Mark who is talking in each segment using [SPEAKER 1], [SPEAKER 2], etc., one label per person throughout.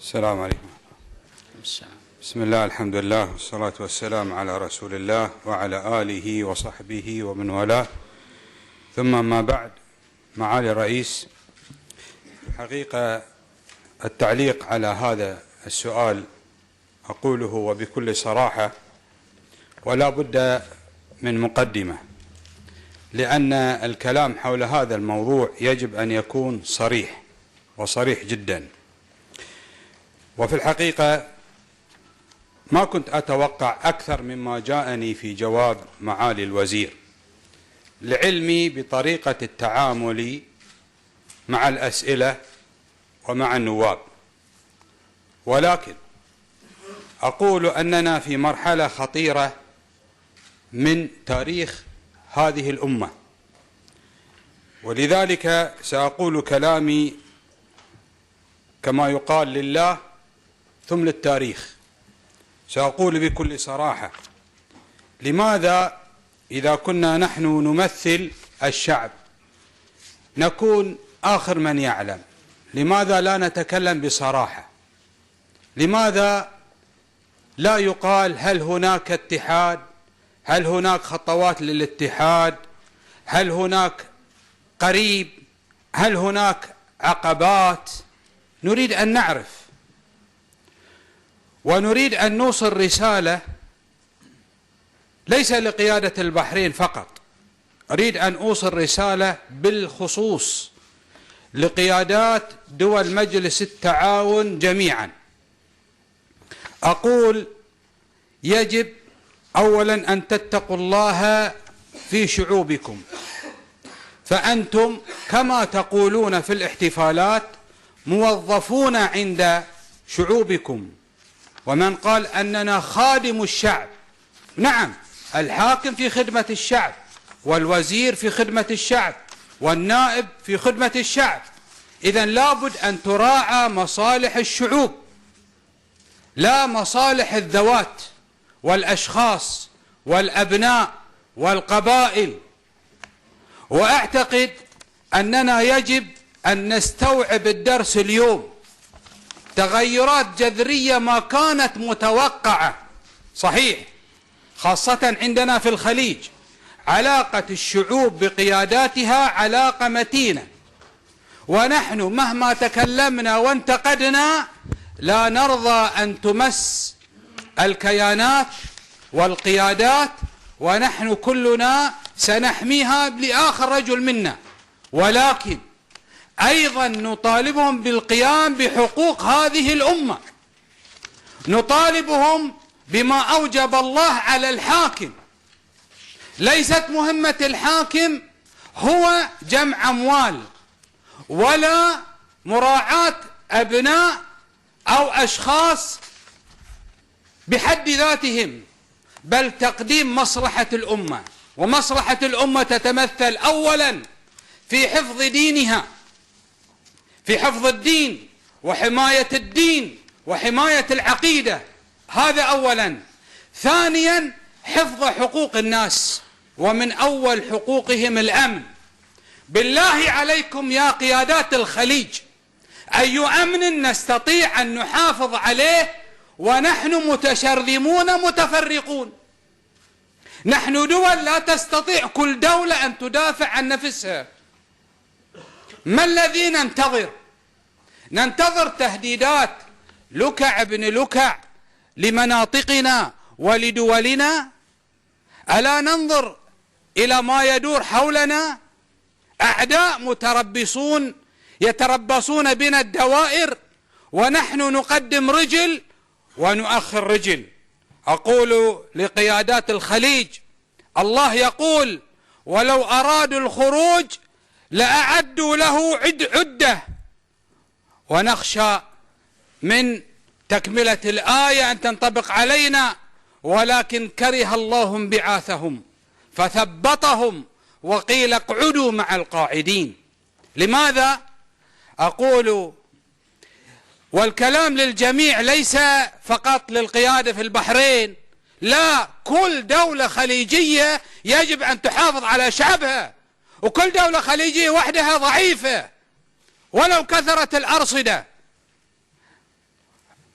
[SPEAKER 1] السلام عليكم. بسم الله، الحمد لله، والصلاة والسلام على رسول الله وعلى آله وصحبه ومن والاه، ثم ما بعد. معالي الرئيس، حقيقة التعليق على هذا السؤال أقوله وبكل صراحة ولا بد من مقدمة، لأن الكلام حول هذا الموضوع يجب أن يكون صريح وصريح جدا. وفي الحقيقة ما كنت أتوقع أكثر مما جاءني في جواب معالي الوزير، لعلمي بطريقة التعامل مع الأسئلة ومع النواب، ولكن أقول أننا في مرحلة خطيرة من تاريخ هذه الأمة، ولذلك سأقول كلامي كما يقال لله ثم للتاريخ. سأقول بكل صراحة: لماذا إذا كنا نحن نمثل الشعب نكون آخر من يعلم؟ لماذا لا نتكلم بصراحة؟ لماذا لا يقال هل هناك اتحاد؟ هل هناك خطوات للاتحاد؟ هل هناك قريب؟ هل هناك عقبات؟ نريد أن نعرف، ونريد أن نوصل رسالة ليس لقيادة البحرين فقط، أريد أن أوصل رسالة بالخصوص لقيادات دول مجلس التعاون جميعا. أقول: يجب أولا أن تتقوا الله في شعوبكم، فأنتم كما تقولون في الاحتفالات موظفون عند شعوبكم. ومن قال أننا خادم الشعب، نعم، الحاكم في خدمة الشعب، والوزير في خدمة الشعب، والنائب في خدمة الشعب. إذن لابد أن تراعى مصالح الشعوب لا مصالح الذوات والأشخاص والأبناء والقبائل. وأعتقد أننا يجب أن نستوعب الدرس اليوم. تغيرات جذرية ما كانت متوقعة، صحيح، خاصة عندنا في الخليج. علاقة الشعوب بقياداتها علاقة متينة، ونحن مهما تكلمنا وانتقدنا لا نرضى أن تمس الكيانات والقيادات، ونحن كلنا سنحميها لآخر رجل منا، ولكن أيضا نطالبهم بالقيام بحقوق هذه الأمة. نطالبهم بما أوجب الله على الحاكم. ليست مهمة الحاكم هو جمع أموال ولا مراعاة أبناء أو أشخاص بحد ذاتهم، بل تقديم مصلحة الأمة. ومصلحة الأمة تتمثل أولا في حفظ دينها، في حفظ الدين وحماية الدين وحماية العقيدة، هذا أولا. ثانيا حفظ حقوق الناس، ومن أول حقوقهم الأمن. بالله عليكم يا قيادات الخليج، أي أمن نستطيع أن نحافظ عليه ونحن متشرذمون متفرقون؟ نحن دول لا تستطيع كل دولة أن تدافع عن نفسها. ما الذي ننتظر؟ ننتظر تهديدات لكع بن لكع لمناطقنا ولدولنا؟ ألا ننظر إلى ما يدور حولنا؟ أعداء متربصون يتربصون بنا الدوائر، ونحن نقدم رجل ونؤخر رجل. أقول لقيادات الخليج: الله يقول: ولو أرادوا الخروج لأعدوا له عدة. ونخشى من تكملة الآية أن تنطبق علينا: ولكن كره الله انبعاثهم فثبطهم وقيل اقعدوا مع القاعدين. لماذا؟ أقول، والكلام للجميع ليس فقط للقيادة في البحرين، لا، كل دولة خليجية يجب أن تحافظ على شعبها، وكل دولة خليجية وحدها ضعيفة ولو كثرت الأرصدة.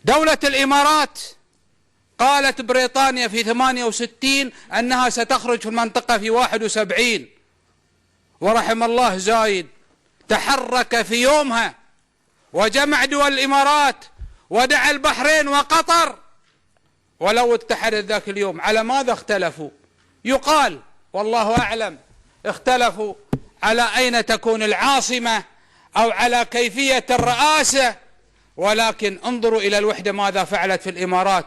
[SPEAKER 1] دولة الإمارات قالت بريطانيا في 68 أنها ستخرج في المنطقة في 71، ورحم الله زايد تحرك في يومها وجمع دول الإمارات ودعا البحرين وقطر، ولو اتحدت ذاك اليوم على ماذا اختلفوا؟ يقال والله أعلم اختلفوا على أين تكون العاصمة أو على كيفية الرئاسة، ولكن انظروا إلى الوحدة ماذا فعلت في الإمارات،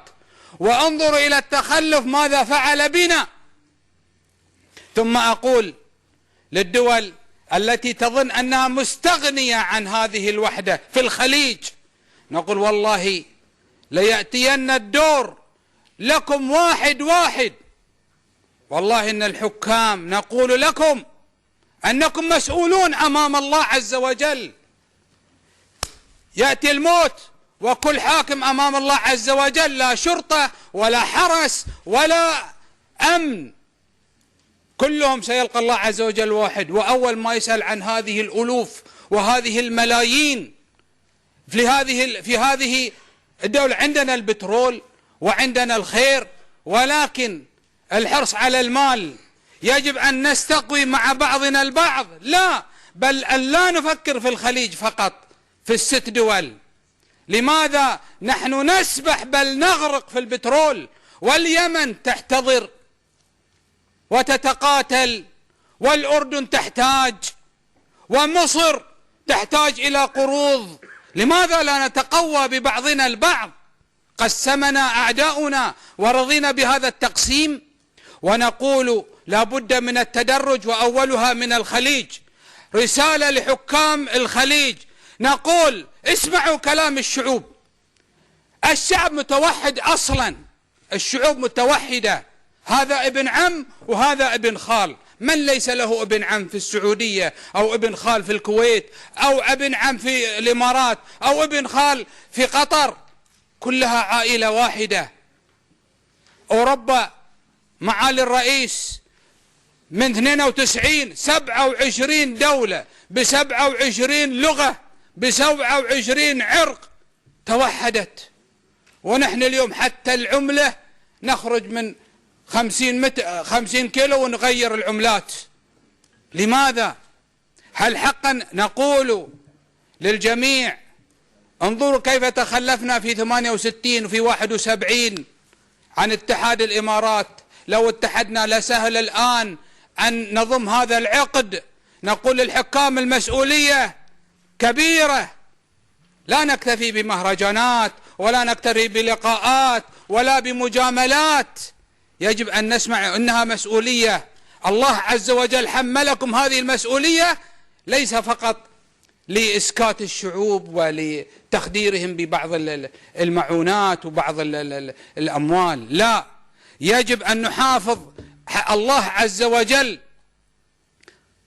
[SPEAKER 1] وانظروا إلى التخلف ماذا فعل بنا. ثم أقول للدول التي تظن أنها مستغنية عن هذه الوحدة في الخليج، نقول والله ليأتين الدور لكم واحد واحد. والله إن الحكام نقول لكم أنكم مسؤولون أمام الله عز وجل. يأتي الموت وكل حاكم أمام الله عز وجل، لا شرطة ولا حرس ولا أمن، كلهم سيلقى الله عز وجل واحد. وأول ما يسأل عن هذه الألوف وهذه الملايين في هذه الدولة، عندنا البترول وعندنا الخير، ولكن الحرص على المال يجب أن نستقوي مع بعضنا البعض، لا بل أن لا نفكر في الخليج فقط في ال6 دول. لماذا نحن نسبح بل نغرق في البترول، واليمن تحتضر وتتقاتل، والأردن تحتاج، ومصر تحتاج إلى قروض؟ لماذا لا نتقوى ببعضنا البعض؟ قسمنا أعداؤنا ورضينا بهذا التقسيم. ونقول لا بد من التدرج، وأولها من الخليج. رسالة لحكام الخليج، نقول اسمعوا كلام الشعوب. الشعب متوحد أصلا، الشعوب متوحدة، هذا ابن عم وهذا ابن خال. من ليس له ابن عم في السعودية أو ابن خال في الكويت أو ابن عم في الإمارات أو ابن خال في قطر؟ كلها عائلة واحدة. أوروبا معالي الرئيس من 92 27 دولة ب27 لغة ب27 عرق توحدت، ونحن اليوم حتى العملة نخرج من 50 كيلو ونغير العملات. لماذا؟ هل حقا نقول للجميع انظروا كيف تخلفنا في 68 وفي 71 عن اتحاد الإمارات؟ لو اتحدنا لسهل الآن أن نضم هذا العقد. نقول للحكام المسؤولية كبيرة، لا نكتفي بمهرجانات ولا نكتفي بلقاءات ولا بمجاملات، يجب أن نسمع أنها مسؤولية. الله عز وجل حملكم هذه المسؤولية، ليس فقط لإسكات الشعوب ولتخديرهم ببعض المعونات وبعض الأموال، لا، يجب أن نحافظ. الله عز وجل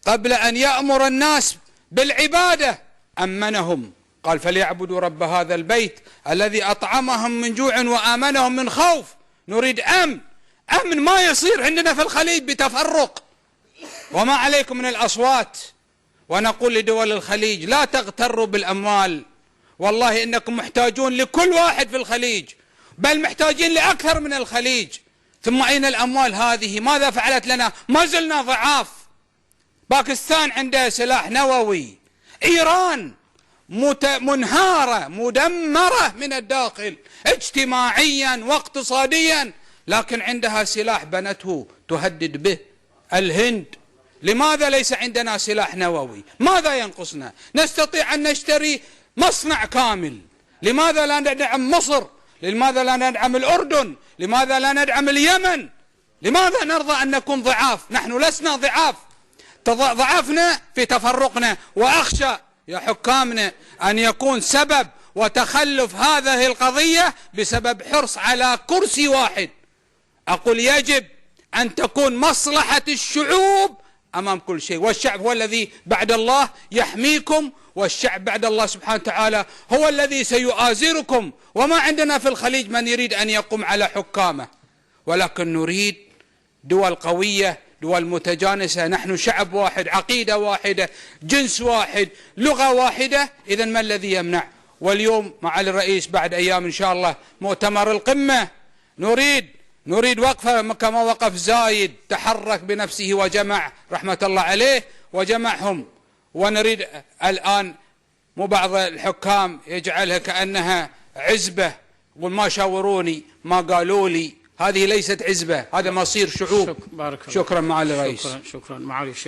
[SPEAKER 1] قبل أن يأمر الناس بالعبادة أمنهم، قال فليعبدوا رب هذا البيت الذي أطعمهم من جوع وآمنهم من خوف. نريد أمن ما يصير عندنا في الخليج بتفرق وما عليكم من الأصوات. ونقول لدول الخليج لا تغتروا بالأموال، والله إنكم محتاجون لكل واحد في الخليج، بل محتاجين لأكثر من الخليج. ثم أين الأموال هذه؟ ماذا فعلت لنا؟ ما زلنا ضعاف. باكستان عندها سلاح نووي، إيران منهارة مدمرة من الداخل اجتماعيا واقتصاديا، لكن عندها سلاح بنته تهدد به. الهند، لماذا ليس عندنا سلاح نووي؟ ماذا ينقصنا؟ نستطيع أن نشتري مصنع كامل. لماذا لا ندعم مصر؟ لماذا لا ندعم الأردن؟ لماذا لا ندعم اليمن؟ لماذا نرضى أن نكون ضعاف؟ نحن لسنا ضعاف، ضعفنا في تفرقنا. وأخشى يا حكامنا أن يكون سبب وتخلف هذه القضية بسبب حرص على كرسي واحد. أقول يجب أن تكون مصلحة الشعوب أمام كل شيء، والشعب هو الذي بعد الله يحميكم، والشعب بعد الله سبحانه وتعالى هو الذي سيؤازركم. وما عندنا في الخليج من يريد أن يقوم على حكامه، ولكن نريد دول قوية، دول متجانسة. نحن شعب واحد، عقيدة واحدة، جنس واحد، لغة واحدة. إذن ما الذي يمنع؟ واليوم معالي الرئيس بعد أيام إن شاء الله مؤتمر القمة، نريد وقفة كما وقف زايد، تحرك بنفسه وجمع رحمة الله عليه وجمعهم. ونريد الآن مو بعض الحكام يجعلها كأنها عزبة، يقول ما شاوروني ما قالوا لي. هذه ليست عزبة، هذا مصير شعوب.
[SPEAKER 2] بارك الله.
[SPEAKER 1] شكرا معالي الرئيس.
[SPEAKER 2] شكرا معالي الشيخ.